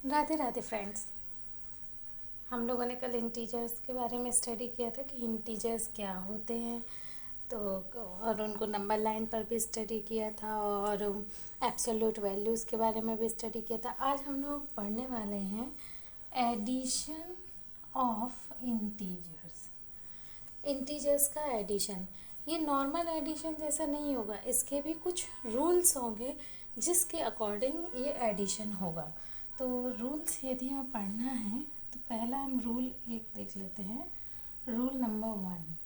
Radhe Radhe friends. हम लोगों ने कल इंटीजर्स के बारे में स्टडी किया था कि इंटीजर्स क्या होते हैं, तो और उनको नंबर लाइन पर भी स्टडी किया था और एब्सोल्यूट वैल्यूज़ के बारे में भी स्टडी किया था। आज हम लोग पढ़ने वाले हैं एडिशन ऑफ इंटीजर्स। इंटीजर्स का एडिशन, ये नॉर्मल एडिशन जैसा नहीं होगा, इसके भी कुछ रूल्स होंगे जिसके अकॉर्डिंग ये एडिशन होगा। तो रूल्स यदि हमें पढ़ना है तो पहला हम रूल एक देख लेते हैं। Rule number one.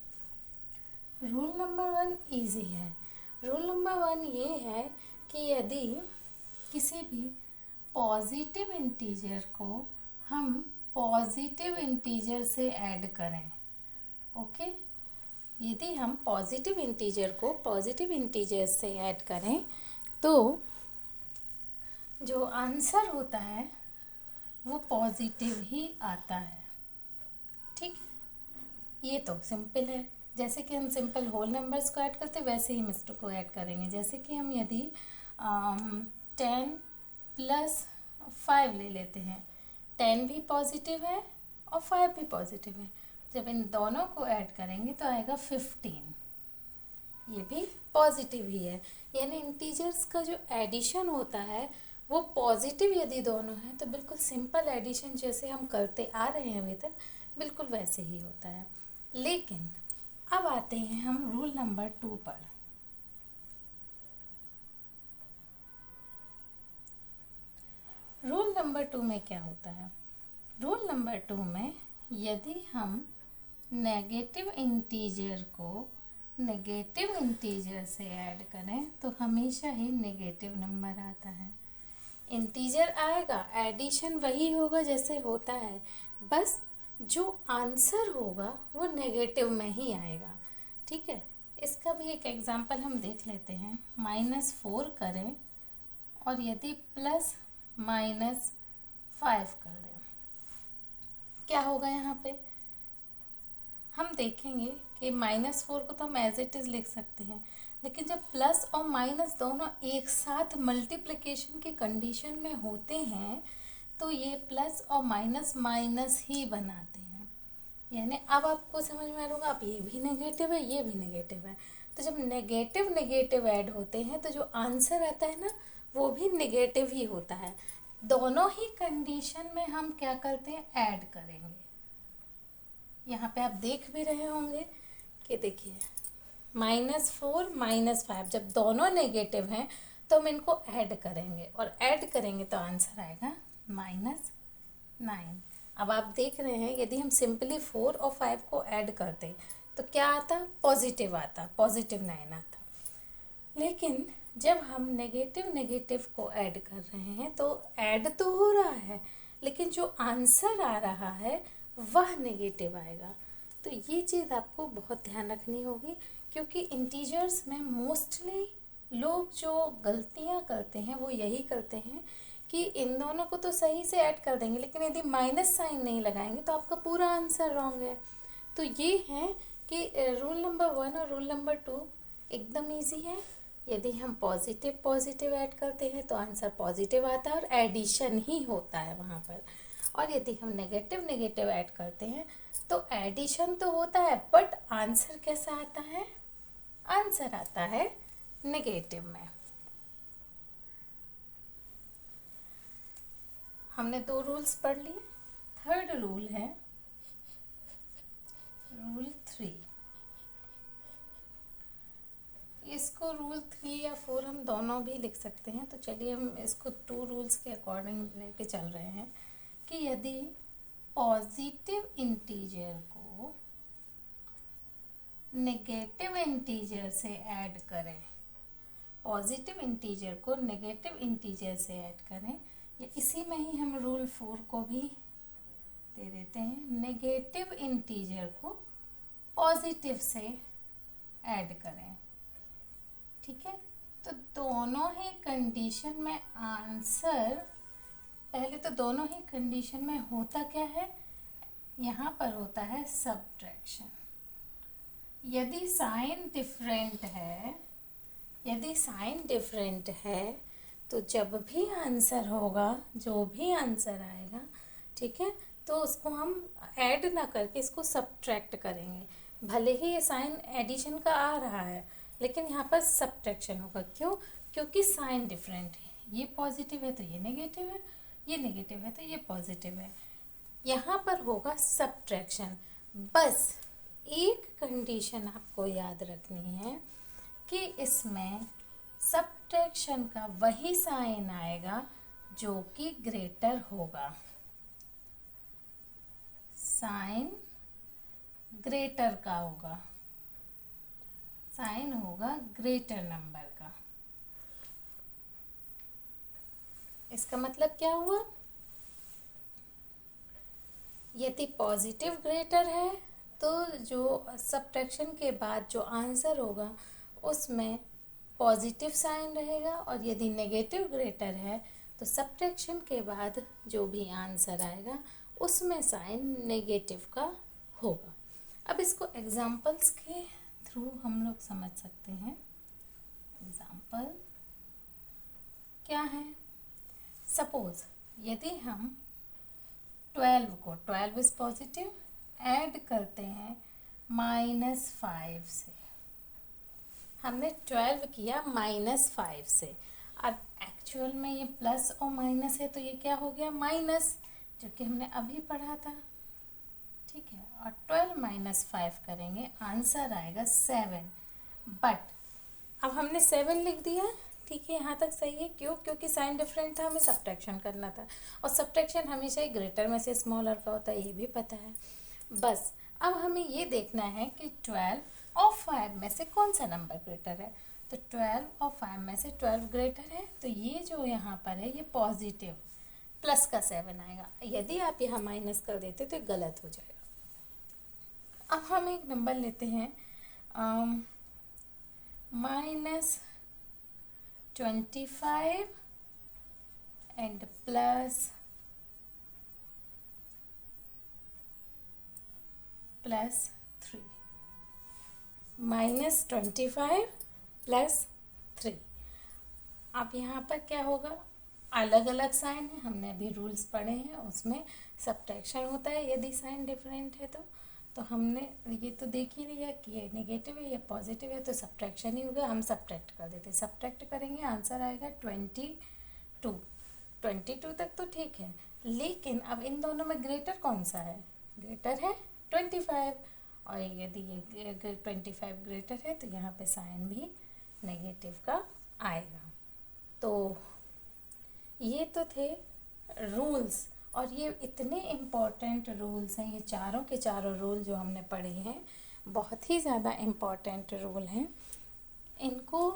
Rule number one easy है। रूल नंबर वन ये है कि यदि किसी भी पॉजिटिव इंटीजर को हम पॉजिटिव इंटीजर से ऐड करें, ओके, यदि हम पॉजिटिव इंटीजर को पॉजिटिव इंटीजर से ऐड करें तो जो आंसर होता है वो पॉजिटिव ही आता है। ठीक है, ये तो सिंपल है। जैसे कि हम सिंपल होल नंबर्स को ऐड करते वैसे ही हम इसको ऐड करेंगे। जैसे कि हम यदि 10 + 5 ले लेते हैं, 10 भी पॉजिटिव है और 5 भी पॉजिटिव है। जब इन दोनों को ऐड करेंगे तो आएगा 15, ये भी पॉजिटिव ही है। यानी इंटीजर्स का जो एडिशन होता है वो पॉजिटिव यदि दोनों हैं तो बिल्कुल सिंपल एडिशन जैसे हम करते आ रहे हैं अभी तक, बिल्कुल वैसे ही होता है। लेकिन अब आते हैं हम रूल नंबर 2 पर। रूल नंबर 2 में क्या होता है? रूल नंबर 2 में यदि हम नेगेटिव इंटीजर को नेगेटिव इंटीजर से ऐड करें तो हमेशा ही नेगेटिव नंबर आता है। इंटीजर आएगा, एडिशन वही होगा जैसे होता है, बस जो आंसर होगा वो नेगेटिव में ही आएगा। ठीक है, इसका भी एक एग्जांपल हम देख लेते हैं। -4 करें और यदि +-5 कर दें, क्या होगा यहाँ पे? हम देखेंगे कि -4 को तो हम एज इट इज़ लिख सकते हैं, लेकिन जब प्लस और माइनस दोनों एक साथ मल्टीप्लिकेशन की कंडीशन में होते हैं तो ये प्लस और माइनस माइनस ही बनाते हैं। यानी अब आपको समझ में आ रहा होगा, अब ये भी नेगेटिव है, ये भी नेगेटिव है। तो जब नेगेटिव नेगेटिव ऐड होते हैं तो जो आंसर आता है ना वो भी नेगेटिव ही होता है। दोनों ही कंडीशन में हम क्या करते हैं, ऐड करेंगे। यहाँ पे आप देख भी रहे होंगे कि देखिए -4 -5 जब दोनों नेगेटिव हैं तो हम इनको ऐड करेंगे और ऐड करेंगे तो आंसर आएगा -9। अब आप देख रहे हैं यदि हम सिंपली 4 और 5 को ऐड करते तो क्या आता, पॉजिटिव आता, +9 आता। लेकिन जब हम नेगेटिव नेगेटिव को ऐड कर रहे हैं तो ऐड तो हो रहा है लेकिन जो आंसर आ रहा है वह नेगेटिव आएगा। तो ये चीज़ आपको बहुत ध्यान रखनी होगी, क्योंकि इंटीजर्स में मोस्टली लोग जो गलतियाँ करते हैं वो यही करते हैं कि इन दोनों को तो सही से ऐड कर देंगे लेकिन यदि माइनस साइन नहीं लगाएंगे तो आपका पूरा आंसर रॉन्ग है। तो ये है कि रूल नंबर 1 और रूल नंबर 2 एकदम ईजी है। यदि हम पॉजिटिव पॉजिटिव ऐड करते हैं तो आंसर पॉजिटिव आता है और एडिशन ही होता है वहाँ पर। और यदि हम नेगेटिव नेगेटिव ऐड करते हैं तो एडिशन तो होता है बट आंसर कैसा आता है, आंसर आता है नेगेटिव में। हमने 2 रूल्स पढ़ लिए। थर्ड रूल है रूल 3। इसको रूल 3 या 4 हम दोनों भी लिख सकते हैं। तो चलिए हम इसको 2 रूल्स के अकॉर्डिंग लेके चल रहे हैं कि यदि पॉजिटिव इंटीजर को नेगेटिव इंटीजर से ऐड करें, पॉजिटिव इंटीजर को नेगेटिव इंटीजर से ऐड करें, या इसी में ही हम रूल 4 को भी दे देते हैं, नेगेटिव इंटीजर को पॉजिटिव से ऐड करें। ठीक है, तो दोनों ही कंडीशन में आंसर, पहले तो दोनों ही कंडीशन में होता क्या है, यहाँ पर होता है सब्ट्रैक्शन। यदि साइन डिफरेंट है तो जब भी आंसर होगा, जो भी आंसर आएगा, ठीक है, तो उसको हम ऐड ना करके इसको सब्ट्रैक्ट करेंगे। भले ही ये साइन एडिशन का आ रहा है, लेकिन यहाँ पर सब्ट्रैक्शन होगा। क्यों? क्योंकि साइन डिफरेंट है। ये पॉजिटिव है तो ये नेगेटिव है, ये नेगेटिव है तो ये पॉजिटिव है। यहाँ पर होगा सब्ट्रैक्शन। बस एक कंडीशन आपको याद रखनी है कि इसमें सब्ट्रैक्शन का वही साइन आएगा जो कि ग्रेटर होगा। साइन ग्रेटर का होगा, साइन होगा ग्रेटर नंबर का। इसका मतलब क्या हुआ? यदि पॉजिटिव ग्रेटर है तो जो सब्ट्रैक्शन के बाद जो आंसर होगा उसमें पॉजिटिव साइन रहेगा, और यदि नेगेटिव ग्रेटर है तो सब्ट्रैक्शन के बाद जो भी आंसर आएगा उसमें साइन नेगेटिव का होगा। अब इसको एग्जाम्पल्स के थ्रू हम लोग समझ सकते हैं। एग्जाम्पल क्या है? सपोज यदि हम 12 को, 12 इज पॉजिटिव, ऐड करते हैं -5 से। हमने 12 किया -5 से। अब एक्चुअल में ये प्लस और माइनस है तो ये क्या हो गया? माइनस, जो कि हमने अभी पढ़ा था। ठीक है, और 12 - 5 करेंगे, आंसर आएगा 7। बट अब हमने 7 लिख दिया, ठीक है, यहाँ तक सही है। क्यों? क्योंकि साइन डिफरेंट था, हमें सब्ट्रैक्शन करना था, और सब्ट्रैक्शन हमेशा ही ग्रेटर में से स्मॉलर का होता है, ये भी पता है। बस अब हमें ये देखना है कि 12 और 5 में से कौन सा नंबर ग्रेटर है। तो 12 और 5 में से 12 ग्रेटर है, तो ये जो यहाँ पर है ये पॉजिटिव प्लस का 7 आएगा। यदि आप यहाँ माइनस कर देते तो गलत हो जाएगा। अब हम एक नंबर लेते हैं -25 एंड प्लस 3। -25 प्लस 3। अब यहाँ पर क्या होगा? अलग अलग साइन है, हमने अभी रूल्स पढ़े हैं, उसमें सब्ट्रैक्शन होता है यदि साइन डिफरेंट है तो हमने ये तो देख ही लिया कि ये नेगेटिव है, ये पॉजिटिव है, तो सब्ट्रैक्शन ही होगा। हम सब्ट्रैक्ट कर देते, सब्ट्रैक्ट करेंगे, आंसर आएगा 22। 22 तक तो ठीक है, लेकिन अब इन दोनों में ग्रेटर कौन सा है? ग्रेटर है 25, और यदि ये 25 ग्रेटर है तो यहाँ पे साइन भी नेगेटिव का आएगा। तो ये तो थे रूल्स, और ये इतने इम्पॉर्टेंट रूल्स हैं, ये चारों के चारों रूल जो हमने पढ़े हैं बहुत ही ज़्यादा इम्पॉर्टेंट रूल हैं। इनको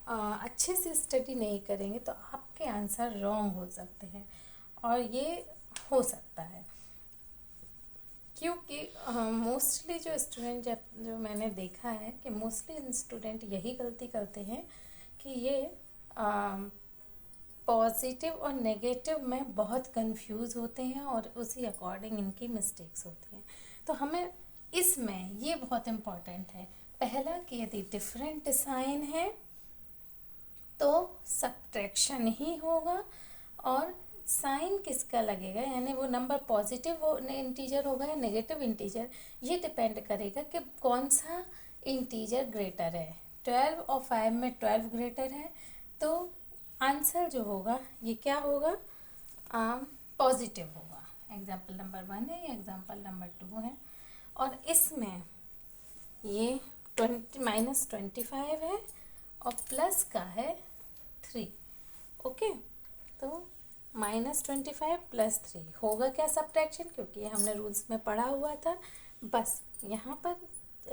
अच्छे से स्टडी नहीं करेंगे तो आपके आंसर रॉन्ग हो सकते हैं, और ये हो सकता है क्योंकि मोस्टली जो स्टूडेंट, जो मैंने देखा है कि मोस्टली स्टूडेंट यही गलती करते हैं कि ये पॉजिटिव और नेगेटिव में बहुत कंफ्यूज होते हैं, और उसी अकॉर्डिंग इनकी मिस्टेक्स होती हैं। तो हमें इसमें ये बहुत इम्पॉर्टेंट है, पहला कि यदि डिफरेंट साइन है तो सब्ट्रैक्शन ही होगा, और साइन किसका लगेगा, यानी वो नंबर पॉजिटिव वो इंटीजर होगा या नेगेटिव इंटीजर, ये डिपेंड करेगा कि कौन सा इंटीजर ग्रेटर है। 12 और 5 में 12 ग्रेटर है, तो आंसर जो होगा ये क्या होगा? पॉजिटिव होगा। एग्जाम्पल नंबर 1 है, एग्जाम्पल नंबर 2 है, और इसमें ये -25 है और प्लस का है 3। ओके, तो -25 प्लस 3 होगा क्या? सब्ट्रैक्शन, क्योंकि हमने रूल्स में पढ़ा हुआ था। बस यहाँ पर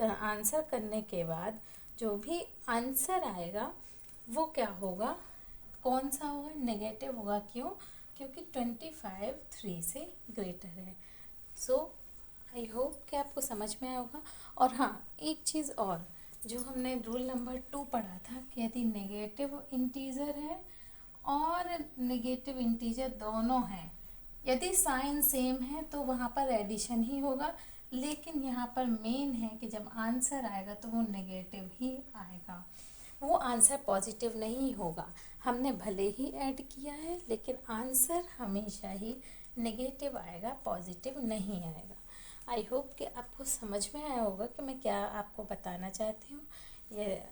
आंसर करने के बाद जो भी आंसर आएगा वो क्या होगा? कौन सा होगा? नेगेटिव होगा। क्यों? क्योंकि 25 3 से ग्रेटर है। सो आई होप कि आपको समझ में आया होगा। और हाँ, एक चीज़ और, जो हमने रूल नंबर 2 पढ़ा था कि यदि नेगेटिव इंटीजर है और नेगेटिव इंटीजर दोनों हैं, यदि साइन सेम है तो वहाँ पर एडिशन ही होगा, लेकिन यहाँ पर मेन है कि जब आंसर आएगा तो वो नेगेटिव ही आएगा। वो आंसर पॉजिटिव नहीं होगा। हमने भले ही ऐड किया है लेकिन आंसर हमेशा ही नेगेटिव आएगा, पॉजिटिव नहीं आएगा। आई होप कि आपको समझ में आया होगा कि मैं क्या आपको बताना चाहती हूँ।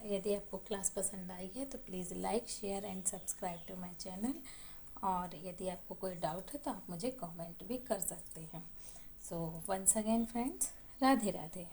यदि आपको क्लास पसंद आई है तो please like, share and subscribe to my channel. और यदि आपको कोई डाउट है तो आप मुझे कमेंट भी कर सकते हैं। So once again friends, Radhe Radhe.